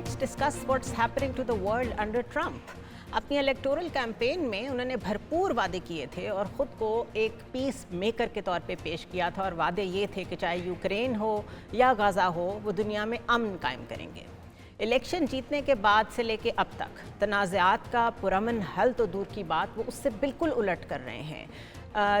Let's discuss what's happening to the world under Trump. अपनी electoral campaign में उन्होंने भरपूर वादे किए थे और ख़ुद को एक पीस मेकर के तौर पे पेश किया था, और वादे ये थे कि चाहे यूक्रेन हो या गाज़ा हो, वो दुनिया में अमन कायम करेंगे। इलेक्शन जीतने के बाद से लेके अब तक तनाज़ात का पुरअमन हल तो दूर की बात, वो उससे बिल्कुल उलट कर रहे हैं।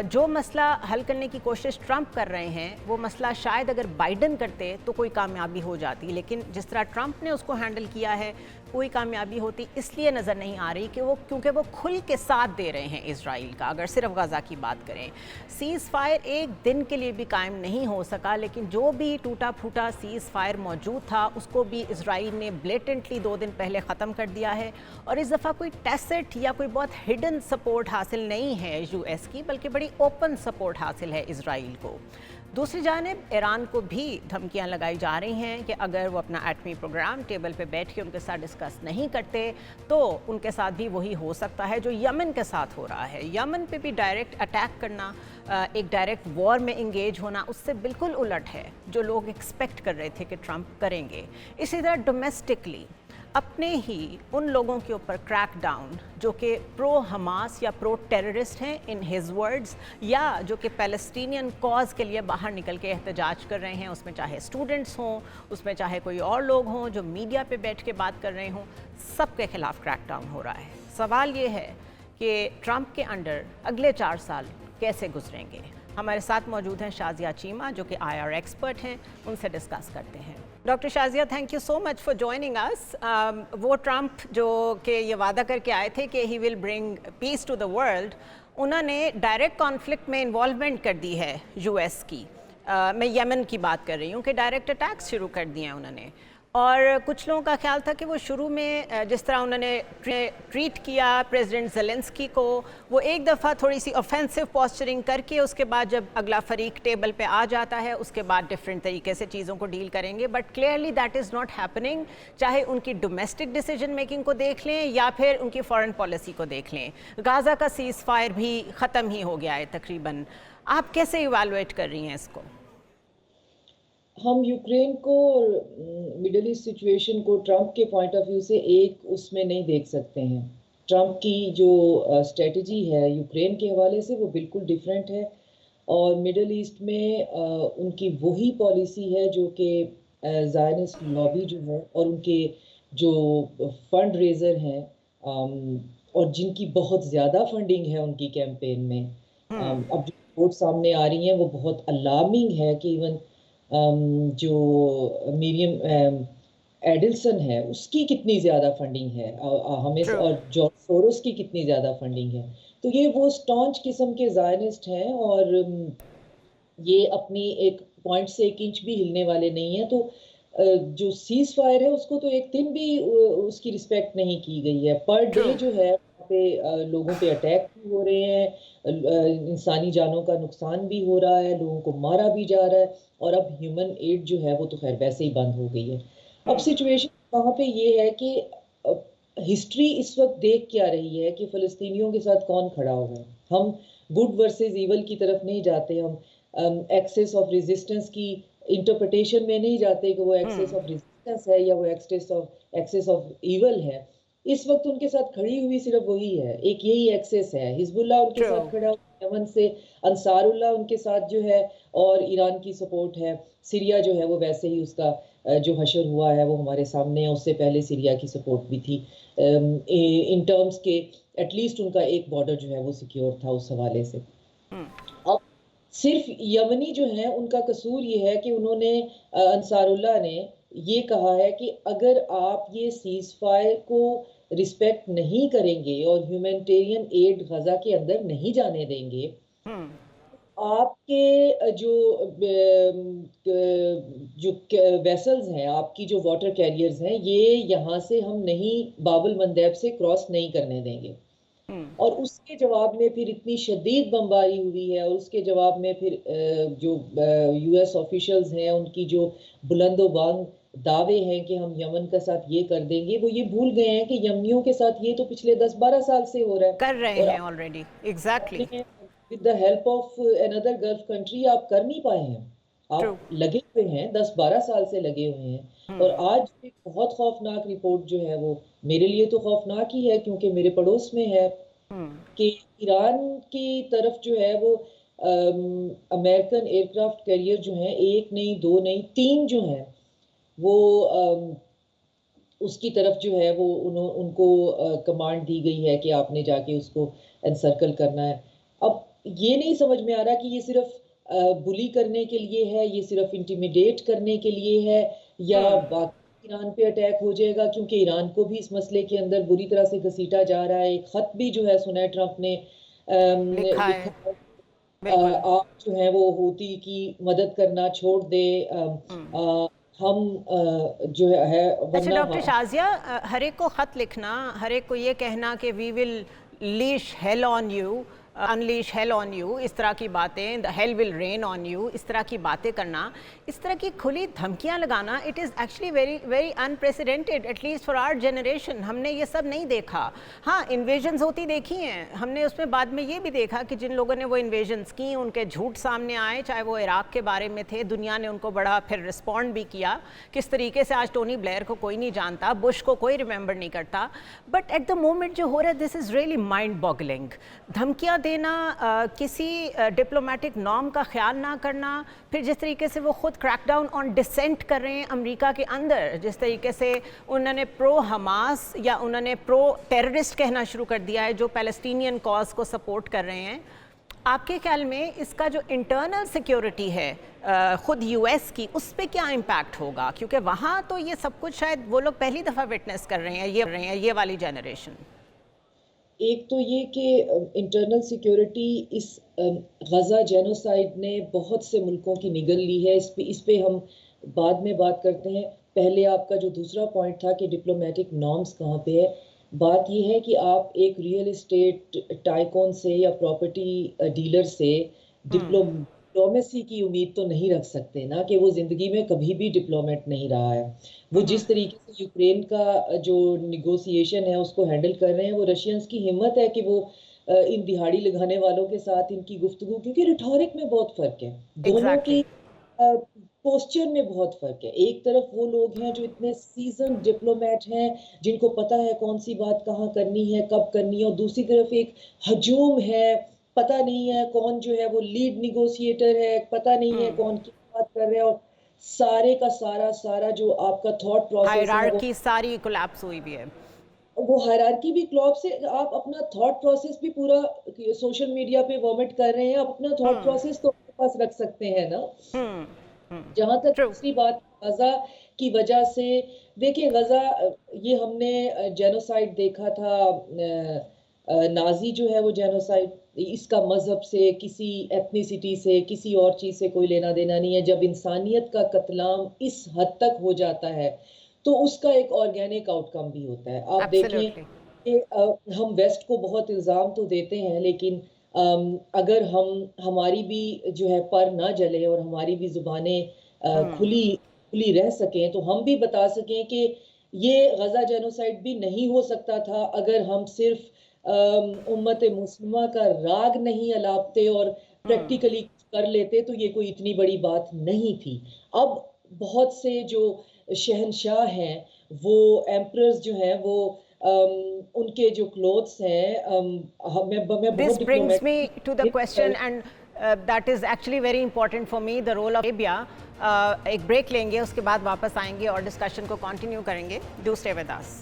जो मसला हल करने की कोशिश ट्रंप कर रहे हैं, वो मसला शायद अगर बाइडन करते तो कोई कामयाबी हो जाती, लेकिन जिस तरह ट्रंप ने उसको हैंडल किया है कोई कामयाबी होती इसलिए नज़र नहीं आ रही कि क्योंकि वो खुल के साथ दे रहे हैं इजराइल का। अगर सिर्फ गाज़ा की बात करें, सीज़ फायर एक दिन के लिए भी कायम नहीं हो सका, लेकिन जो भी टूटा फूटा सीज़ फायर मौजूद था उसको भी इजराइल ने ब्लेटेंटली 2 दिन पहले ख़त्म कर दिया है। और इस दफ़ा कोई टैसिट या कोई बहुत हिडन सपोर्ट हासिल नहीं है यूएस की, बल्कि बड़ी ओपन सपोर्ट हासिल है इजराइल को। दूसरी जानिब ईरान को भी धमकियां लगाई जा रही हैं कि अगर वो अपना एटमी प्रोग्राम टेबल पे बैठ के उनके साथ डिस्कस नहीं करते तो उनके साथ भी वही हो सकता है जो यमन के साथ हो रहा है। यमन पे भी डायरेक्ट अटैक करना, एक डायरेक्ट वॉर में इंगेज होना, उससे बिल्कुल उलट है जो लोग एक्सपेक्ट कर रहे थे कि ट्रंप करेंगे। इसी तरह डोमेस्टिकली अपने ही उन लोगों के ऊपर क्रैक डाउन जो कि प्रो हमास या प्रो टेररिस्ट हैं इन हिज वर्ड्स, या जो कि पैलेस्टीनियन कॉज के लिए बाहर निकल के एहतजाज कर रहे हैं, उसमें चाहे स्टूडेंट्स हों, उसमें चाहे कोई और लोग हों जो मीडिया पे बैठ के बात कर रहे हों, सबके खिलाफ क्रैक डाउन हो रहा है। सवाल ये है कि ट्रंप के अंडर अगले 4 साल कैसे गुजरेंगे। हमारे साथ मौजूद हैं शाजिया चीमा जो कि IR एक्सपर्ट हैं, उनसे डिस्कस करते हैं। Doctor Shazia, thank you so much for joining us. वो ट्रंप जो कि ये वादा करके आए थे कि he will bring peace to the world, उन्होंने डायरेक्ट कॉन्फ्लिक्ट में इन्वॉल्वमेंट कर दी है यूएस की। मैं यमन की बात कर रही हूँ कि डायरेक्ट अटैक्स शुरू कर दिए हैं उन्होंने। और कुछ लोगों का ख्याल था कि वो शुरू में जिस तरह उन्होंने ट्रीट किया प्रेसिडेंट ज़ेलेंस्की को, वो एक दफ़ा थोड़ी सी ऑफेंसिव पोस्चरिंग करके उसके बाद जब अगला फरीक टेबल पे आ जाता है उसके बाद डिफरेंट तरीके से चीज़ों को डील करेंगे। But clearly that is not happening, चाहे उनकी डोमेस्टिक डिसीजन मेकिंग को देख लें या फिर उनकी फॉरेन पॉलिसी को देख लें। गाज़ा का सीज़ फायर भी ख़त्म ही हो गया है तकरीबन। आप कैसे इवैल्यूएट कर रही हैं इसको? हम यूक्रेन को और मिडल ईस्ट सिचुएशन को ट्रंप के पॉइंट ऑफ व्यू से एक उसमें नहीं देख सकते हैं। ट्रंप की जो स्ट्रेटजी है यूक्रेन के हवाले से वो बिल्कुल डिफरेंट है, और मिडल ईस्ट में उनकी वही पॉलिसी है जो कि ज़ायनिस्ट लॉबी जो है और उनके जो फंड रेजर हैं, और जिनकी बहुत ज़्यादा फंडिंग है उनकी कैंपेन में। अब जो रिपोर्ट सामने आ रही हैं वो बहुत अलार्मिंग है कि इवन जो मीरियम एडिल्सन है उसकी कितनी ज़्यादा फंडिंग है, हमें True. और जॉर्ज सोरोस की कितनी ज़्यादा फंडिंग है। तो ये वो स्टॉन्च किस्म के ज़ायनिस्ट हैं, और ये अपनी एक पॉइंट से 1 इंच भी हिलने वाले नहीं है। तो जो सीज फायर है उसको तो एक दिन भी उसकी रिस्पेक्ट नहीं की गई है। Per day True. जो है वहाँ पे लोगों पे अटैक भी हो रहे हैं, इंसानी जानों का नुकसान भी हो रहा है, लोगों को मारा भी जा रहा है, और अब ह्यूमन एड जो है वो तो खैर वैसे ही बंद हो गई है। अब सिचुएशन वहाँ पे ये है कि हिस्ट्री इस वक्त देख क्या रही है कि फ़लस्तीनियों के साथ कौन खड़ा हुआ है। हम गुड वर्सेस इवल की तरफ नहीं जाते, हम एक्सेस ऑफ रेजिस्टेंस की इंटरप्रिटेशन में नहीं जाते कि वो एक्सेस ऑफ रेजिस्टेंस है या वो एक्सेस ऑफ इवल है। इस वक्त उनके साथ खड़ी हुई सिर्फ वही है, एक यही एक्सेस है। हिजबुल्लाह उनके True. साथ खड़ा हुआ, यमन से अंसारुल्लाह उनके साथ जो है, और ईरान की सपोर्ट है। सीरिया जो है वो वैसे ही उसका जो हशर हुआ है वो हमारे सामने है, उससे पहले सीरिया की सपोर्ट भी थी। इन टर्म्स के एटलीस्ट उनका एक बॉर्डर जो है वो सिक्योर था उस हवाले से। अब सिर्फ यमनी जो है उनका कसूर ये है कि उन्होंने अंसारुल्लाह ने ये कहा है कि अगर आप ये सीज फायर को रिस्पेक्ट नहीं करेंगे और ह्यूमैनिटेरियन एड गजा के अंदर नहीं जाने देंगे, आपके जो वेसल्स हैं, आपकी जो वाटर कैरियर्स हैं, ये यहाँ से हम नहीं, बाबुल मंदेब से क्रॉस नहीं करने देंगे। और उसके जवाब में फिर इतनी शदीद बमबारी हुई है, और उसके जवाब में फिर जो यूएस ऑफिशियल्स हैं उनकी जो बुलंदोबांग दावे हैं कि हम यमन के साथ ये कर देंगे, वो ये भूल गए हैं कि यमनियों के साथ ये तो पिछले 10-12 साल से हो रहा है, कर रहे और हैं already. Exactly. With the help of another gulf country आप कर नहीं पाए हैं। ट्रू। आप लगे हुए हैं, 10-12 साल से लगे हुए हैं, और आज एक बहुत खौफनाक रिपोर्ट जो है वो मेरे लिए तो खौफनाक ही है क्योंकि मेरे पड़ोस में है कि ईरान की तरफ जो है वो अमेरिकन एयरक्राफ्ट कैरियर जो है, एक नहीं, दो नहीं, तीन जो हैं वो उसकी तरफ जो है वो उनको कमांड दी गई है कि आपने जाके उसको एनसर्कल करना है। अब ये नहीं समझ में आ रहा कि ये सिर्फ बुली करने के लिए है, ये सिर्फ इंटिमिडेट करने के लिए है, या बाकी ईरान पे अटैक हो जाएगा, क्योंकि ईरान को भी इस मसले के अंदर बुरी तरह से घसीटा जा रहा है। एक खत भी जो है सुना है ट्रंप ने लिखा है, लिखा है, बिल्कुल। आप जो है वो हूती की मदद करना छोड़ दे, हम जो है अच्छा वरना डॉक्टर शाजिया, हर एक को ख़त लिखना, हर एक को ये कहना कि we will leash hell on you, unleash hell on you, इस तरह की बातें, the hell will rain on you, इस तरह की बातें करना, इस तरह की खुली धमकियां लगाना, it is actually very very unprecedented, at least for our generation. हमने ये सब नहीं देखा। हाँ, इन्वेजन्स होती देखी हैं हमने, उसमें बाद में ये भी देखा कि जिन लोगों ने वो इन्वेजन्स की उनके झूठ सामने आए, चाहे वो इराक के बारे में थे, दुनिया ने उनको बड़ा फिर रिस्पॉन्ड भी किया। किस तरीके से आज टोनी ब्लेयर को कोई नहीं जानता, बुश को कोई रिमेंबर नहीं करता, बट एट द मोमेंट जो हो रहा है this is really mind boggling. धमकियाँ देना, किसी डिप्लोमेटिक नॉर्म का ख्याल ना करना, फिर जिस तरीके से वो खुद क्रैकडाउन ऑन डिसेंट कर रहे हैं अमेरिका के अंदर, जिस तरीके से उन्होंने प्रो हमास या उन्होंने प्रो टेररिस्ट कहना शुरू कर दिया है जो पैलेस्टीनियन कॉज को सपोर्ट कर रहे हैं, आपके ख्याल में इसका जो इंटरनल सिक्योरिटी है खुद यूएस की, उस पर क्या इम्पैक्ट होगा? क्योंकि वहाँ तो ये सब कुछ शायद वो लोग पहली दफ़ा विटनेस कर रहे हैं, ये वाली जनरेशन। एक तो ये कि इंटरनल सिक्योरिटी, इस गजा जेनोसाइड ने बहुत से मुल्कों की निगल ली है। इस पे हम बाद में बात करते हैं। पहले आपका जो दूसरा पॉइंट था कि डिप्लोमेटिक नॉर्म्स कहाँ पे है, बात ये है कि आप एक रियल एस्टेट टाइकॉन से या प्रॉपर्टी डीलर से डिप्लोमेसी की उम्मीद तो नहीं रख सकते ना, कि वो जिंदगी में कभी भी डिप्लोमेट नहीं रहा है। वो जिस तरीके से यूक्रेन का जो निगोसिएशन है उसको हैंडल कर रहे हैं, वो रशियंस की हिम्मत है कि वो इन दिहाड़ी लगाने वालों के साथ इनकी गुफ्तगू, क्योंकि रिटोरिक में बहुत फर्क है, दोनों की एग्जैक्टली। पोस्चर में बहुत फर्क है। एक तरफ वो लोग हैं जो इतने सीजन डिप्लोमेट हैं, जिनको पता है कौन सी बात कहाँ करनी है, कब करनी है, और दूसरी तरफ एक हजूम है, पता नहीं है कौन जो है वो लीड निगोशिएटर है, पता नहीं है कौन की बात कर रहे हैं, और सारे का सारा सारा जो आपका थॉट प्रोसेस है हायरार्की सारी कोलैप्स हुई भी है। वो हायरार्की भी क्लॉप से, आप अपना थॉट प्रोसेस भी पूरा सोशल मीडिया पे वॉमिट कर रहे हैं, आप अपना थॉट प्रोसेस तो अपने पास रख सकते हैं ना। जहां तक ट्रू। दूसरी बात गजा की वजह से, देखिए गजा, ये हमने जेनोसाइड देखा था, नाजी जो है वो जेनोसाइड, इसका मजहब से, किसी एथनिसिटी से, किसी और चीज से कोई लेना देना नहीं है। जब इंसानियत का कत्लाम इस हद तक हो जाता है तो उसका एक ऑर्गेनिक आउटकम भी होता है। आप देखें एब्सोल्युटली। कि हम वेस्ट को बहुत इल्ज़ाम तो देते हैं, लेकिन अगर हम हमारी भी जो है पर ना जले और हमारी भी ज़ुबानें खुली खुली रह सकें, तो हम भी बता सकें कि ये गजा जेनोसाइड भी नहीं हो सकता था अगर हम सिर्फ उम्मत मुस्लिमा का राग नहीं अलापते और प्रैक्टिकली कर लेते, तो ये कोई इतनी बड़ी बात नहीं थी। अब बहुत से जो शहनशाह हैं, वो एम्परर्स जो हैं, वो उनके जो क्लोथ्स हैं, मैं बहुत This brings diplomat me to the question, and that is actually very important for me, the role of Arabia. एक ब्रेक लेंगे, उसके बाद वापस आएंगे और डिस्कशन को कंटिन्यू करेंगे। Do stay with us.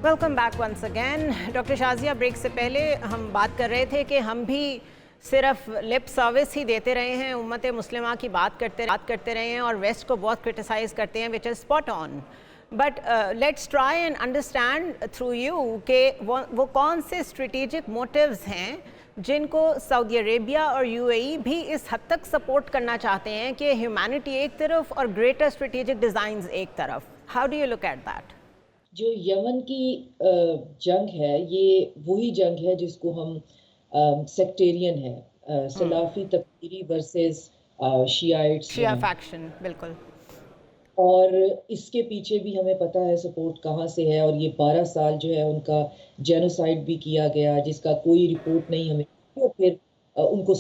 Welcome back once again. Doctor Shazia, break से पहले हम बात कर रहे थे कि हम भी सिर्फ लिप सर्विस ही देते रहे हैं, उम्मत मुस्लिमा की बात करते रहे हैं और वेस्ट को बहुत क्रिटिसाइज़ करते हैं, which is spot on. But let's try and understand through you कि वो कौन से स्ट्रेटेजिक मोटिव्स हैं जिनको सऊदी अरेबिया और यूएई भी इस हद तक सपोर्ट करना चाहते हैं कि ह्यूमैनिटी एक तरफ और ग्रेटर स्ट्रेटेजिक डिज़ाइंस एक तरफ। How do you look at that? जो यमन की जंग है, ये वही जंग है जिसको हम सेक्टेरियन है, सलाफी तकफीरी वर्सेस शियाइट्स जो शिया हैं, फैक्शन, बिल्कुल। और इसके पीछे भी हमें पता है सपोर्ट कहाँ से है। और ये 12 साल जो है उनका जेनोसाइड भी किया गया जिसका कोई रिपोर्ट नहीं हमें, और फिर उनको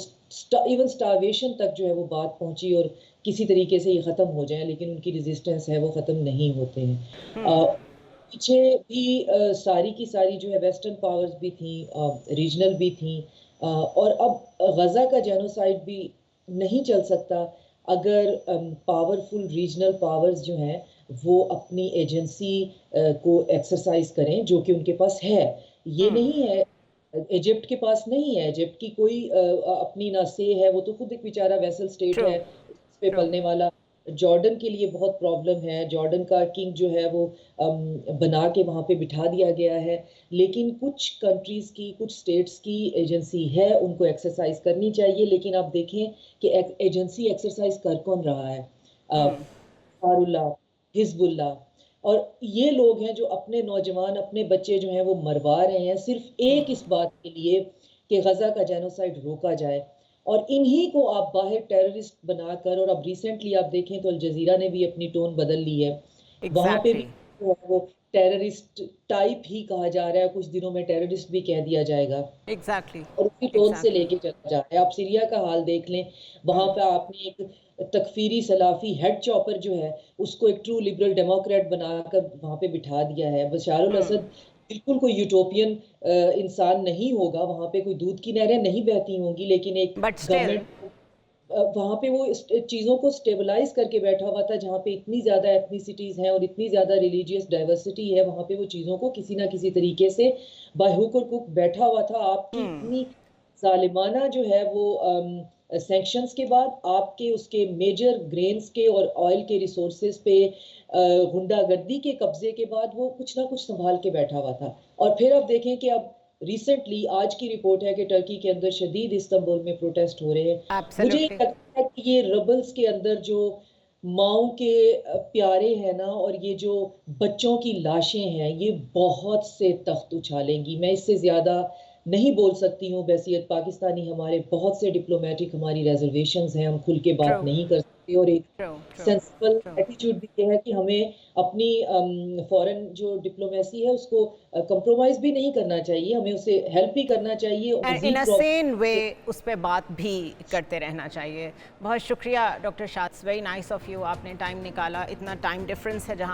इवन स्टारवेशन तक जो है वो बात पहुंची और किसी तरीके से ये ख़त्म हो जाए, लेकिन उनकी रेजिस्टेंस है वो ख़त्म नहीं होते हैं। पीछे भी सारी की सारी जो है वेस्टर्न पावर्स भी थी, रीजनल भी थी, और अब गज़ा का जेनोसाइड भी नहीं चल सकता अगर पावरफुल रीजनल पावर्स जो हैं वो अपनी एजेंसी को एक्सरसाइज करें, जो कि उनके पास है। ये नहीं है, इजिप्ट के पास नहीं है, इजिप्ट की कोई अपनी ना से है, वो तो खुद एक बेचारा वेसल स्टेट ट्रू है, उस पे ट्रू पलने वाला। जॉर्डन के लिए बहुत प्रॉब्लम है, जॉर्डन का किंग जो है वो बना के वहाँ पे बिठा दिया गया है, लेकिन कुछ कंट्रीज की, कुछ स्टेट्स की एजेंसी है, उनको एक्सरसाइज करनी चाहिए। लेकिन आप देखें कि एजेंसी एक्सरसाइज कर कौन रहा है? अंसारुल्लाह, हिजबुल्लाह, और ये लोग हैं जो अपने नौजवान, अपने बच्चे जो हैं वो मरवा रहे हैं सिर्फ एक इस बात के लिए कि गजा का जेनोसाइड रोका जाए। और इन्हीं को आप बाहर टेररिस्ट बनाकर, और अब रिसेंटली आप देखें तो अल जजीरा ने भी अपनी टोन बदल ली है, वहां पे भी एग्जैक्टली जो है वो टेररिस्ट टाइप ही कहा जा रहा है, कुछ दिनों में टेररिस्ट भी कह दिया जाएगा, एग्जैक्टली और उसी टोन से एग्जैक्टली लेके चला जा रहा है। आप सीरिया का हाल देख लें, वहां पे आपने एक तकफीरी सलाफी हेड चॉपर जो है उसको एक ट्रू लिबरल डेमोक्रेट बनाकर वहां पे बिठा दिया है। बशार अल असद बिल्कुल कोई यूटोपियन इंसान नहीं होगा, वहां पे कोई दूध की नहरें नहीं बहती होंगी, लेकिन एक बट स्टिल गवर्नमेंट वहां पे वो चीजों को स्टेबलाइज करके बैठा हुआ था, जहाँ पे इतनी ज्यादा एथनिसिटीज हैं और इतनी ज्यादा रिलीजियस डाइवर्सिटी है, वहां पे वो चीजों को किसी ना किसी तरीके से बाय हुक और कुक बैठा हुआ था। आपकी इतनी जालिमाना जो है वो सैंक्शंस के बाद, आपके उसके मेजर ग्रेन्स के और ऑयल के रिसोर्सेज पे गुंडागर्दी के कब्जे के बाद वो कुछ ना कुछ संभाल के बैठा हुआ था। और फिर आप देखें कि अब रिसेंटली आज की रिपोर्ट है कि टर्की के अंदर शदीद इस्तांबुल में प्रोटेस्ट हो रहे हैं। मुझे ये एब्सोल्युटली लगता है कि ये रबल्स के अंदर जो माओ के प्यारे हैं ना, और ये जो बच्चों की लाशें हैं, ये बहुत से तख्त उछालेंगी। मैं इससे ज्यादा नहीं बोल सकती हूँ। बैसियत पाकिस्तानी, हमारे बहुत से डिप्लोमेटिक हमारी रिजर्वेशंस हैं, हम खुल के ट्रू बात नहीं कर सकते, और एक true true sensible true attitude भी ये है कि हमें अपनी फॉरेन जो डिप्लोमेसी है उसको कंप्रोमाइज भी नहीं करना चाहिए, हमें उसे हेल्प भी करना चाहिए, और एंड इन मजीद अ प्रॉब्लम। सेन वे उस पर बात भी करते रहना चाहिए। बहुत शुक्रिया डॉक्टर शाद्स, वेरी नाइस ऑफ यू, आपने टाइम निकाला। इतना टाइम डिफरेंस है जहाँ